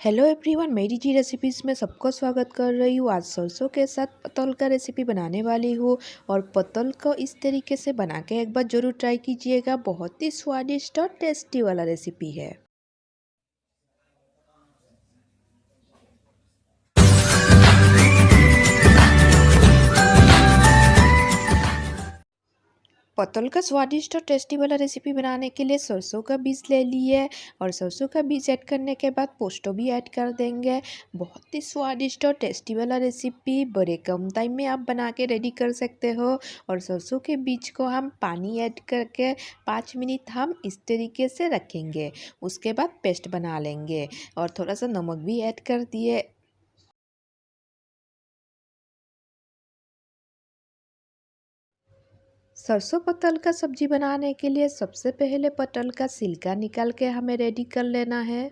Hello everyone, मेरी जी recipes में सबको स्वागत कर रही हूँ। आज सरसों के साथ पतल का रेसिपी बनाने वाली हूँ और पतल को इस तरीके से बना के एक बार ज़रूर ट्राई कीजिएगा। बहुत ही स्वादिष्ट और टेस्टी वाला रेसिपी है। पतल का स्वादिष्ट और टेस्टी वाला रेसिपी बनाने के लिए सरसों का बीज ले लिए और सरसों का बीज ऐड करने के बाद पोस्तो भी ऐड कर देंगे। बहुत ही स्वादिष्ट और टेस्टी वाला रेसिपी बड़े कम टाइम में आप बना के रेडी कर सकते हो। और सरसों के बीज को हम पानी ऐड करके 5 मिनट हम इस तरीके से रखेंगे। उसके बाद पेस्ट बना लेंगे और थोड़ा सा नमक भी ऐड कर दिए। सरसों पतल का सब्जी बनाने के लिए सबसे पहले पतल का छिलका निकाल के हमें रेडी कर लेना है।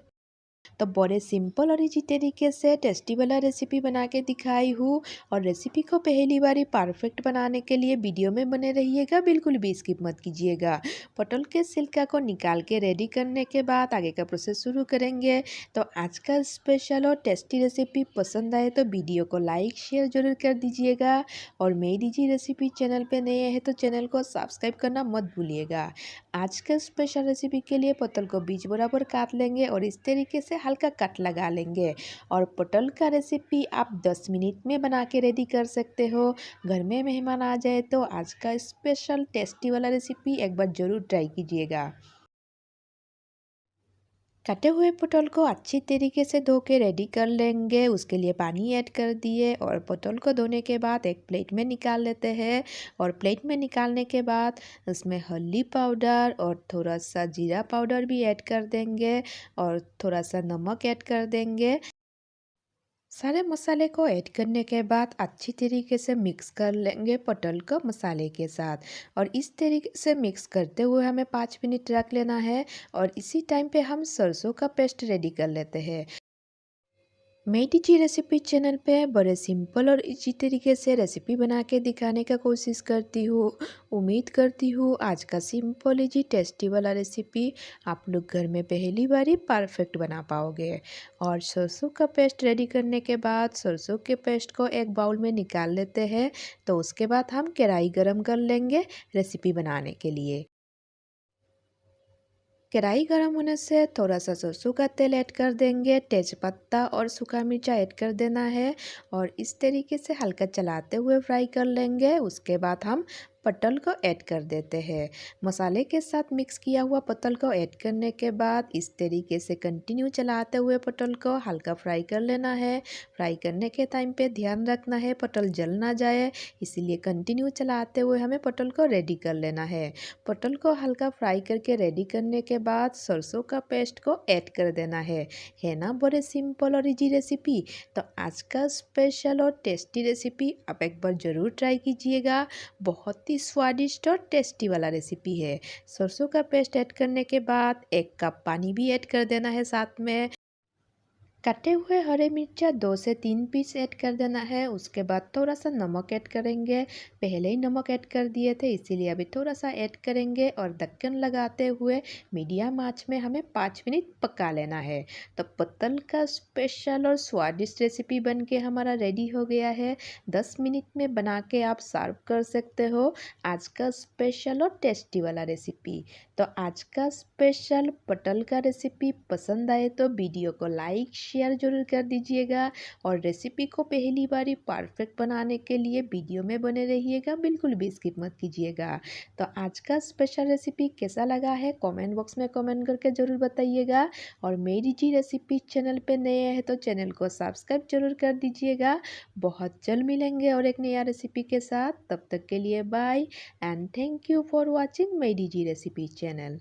तो बड़े सिंपल और इजी तरीके से टेस्टी वाला रेसिपी बना के दिखाई हूँ। और रेसिपी को पहली बार ही परफेक्ट बनाने के लिए वीडियो में बने रहिएगा, बिल्कुल भी स्किप मत कीजिएगा। पटल के छिलका को निकाल के रेडी करने के बाद आगे का प्रोसेस शुरू करेंगे। तो आज का स्पेशल और टेस्टी रेसिपी पसंद आए तो वीडियो को लाइक शेयर जरूर कर दीजिएगा। और मेरी जी रेसिपी चैनल पे नए हैं तो चैनल को सब्सक्राइब करना मत भूलिएगा। आज के स्पेशल रेसिपी के लिए पटल को बीच बराबर काट लेंगे और इस तरीके से हल्का कट लगा लेंगे। और पटल का रेसिपी आप 10 मिनट में बना के रेडी कर सकते हो। घर में मेहमान आ जाए तो आज का स्पेशल टेस्टी वाला रेसिपी एक बार ज़रूर ट्राई कीजिएगा। कटे हुए पटल को अच्छी तरीके से धो के रेडी कर लेंगे। उसके लिए पानी ऐड कर दिए और पटल को धोने के बाद एक प्लेट में निकाल लेते हैं। और प्लेट में निकालने के बाद उसमें हल्दी पाउडर और थोड़ा सा जीरा पाउडर भी ऐड कर देंगे और थोड़ा सा नमक ऐड कर देंगे। सारे मसाले को ऐड करने के बाद अच्छी तरीके से मिक्स कर लेंगे पटल को मसाले के साथ। और इस तरीके से मिक्स करते हुए हमें 5 मिनट रख लेना है। और इसी टाइम पे हम सरसों का पेस्ट रेडी कर लेते हैं। मेरी जी रेसिपी चैनल पे बड़े सिंपल और इजी तरीके से रेसिपी बना के दिखाने का कोशिश करती हूँ। उम्मीद करती हूँ आज का सिंपल इजी टेस्टी वाला रेसिपी आप लोग घर में पहली बार ही परफेक्ट बना पाओगे। और सरसों का पेस्ट रेडी करने के बाद सरसों के पेस्ट को एक बाउल में निकाल लेते हैं। तो उसके बाद हम कढ़ाई गरम कर लेंगे रेसिपी बनाने के लिए। कढ़ाई गर्म होने से थोड़ा सा सरसों का तेल ऐड कर देंगे, तेज़पत्ता और सूखा मिर्चा ऐड कर देना है। और इस तरीके से हल्का चलाते हुए फ्राई कर लेंगे। उसके बाद हम पटल को ऐड कर देते हैं। मसाले के साथ मिक्स किया हुआ पटल को ऐड करने के बाद इस तरीके से कंटिन्यू चलाते हुए पटल को हल्का फ्राई कर लेना है। फ्राई करने के टाइम पे ध्यान रखना है पटल जल ना जाए, इसीलिए कंटिन्यू चलाते हुए हमें पटल को रेडी कर लेना है। पटल को हल्का फ्राई करके रेडी करने के बाद सरसों का पेस्ट को ऐड कर देना है ना बड़े सिंपल और इजी रेसिपी। तो आज का स्पेशल और टेस्टी रेसिपी आप एक बार ज़रूर ट्राई कीजिएगा। बहुत ही स्वादिष्ट और टेस्टी वाला रेसिपी है। सरसों का पेस्ट ऐड करने के बाद 1 कप पानी भी ऐड कर देना है साथ में। कटे हुए हरे मिर्चा 2 से 3 पीस ऐड कर देना है। उसके बाद थोड़ा सा नमक ऐड करेंगे। पहले ही नमक ऐड कर दिए थे इसीलिए अभी थोड़ा सा ऐड करेंगे और ढक्कन लगाते हुए मीडियम आंच में हमें 5 मिनट पका लेना है। तो पत्तल का स्पेशल और स्वादिष्ट रेसिपी बन के हमारा रेडी हो गया है। 10 मिनट में बना के आप सर्व कर सकते हो आज का स्पेशल और टेस्टी वाला रेसिपी। तो आज का स्पेशल पटल का रेसिपी पसंद आए तो वीडियो को लाइक शेयर जरूर कर दीजिएगा। और रेसिपी को पहली बार परफेक्ट बनाने के लिए वीडियो में बने रहिएगा, बिल्कुल भी स्किप मत कीजिएगा। तो आज का स्पेशल रेसिपी कैसा लगा है कमेंट बॉक्स में कमेंट करके ज़रूर बताइएगा। और मेरी जी रेसिपी चैनल पे नए हैं तो चैनल को सब्सक्राइब जरूर कर दीजिएगा। बहुत जल्द मिलेंगे और एक नया रेसिपी के साथ, तब तक के लिए bye and thank you for watching मेरी जी रेसिपी चैनल।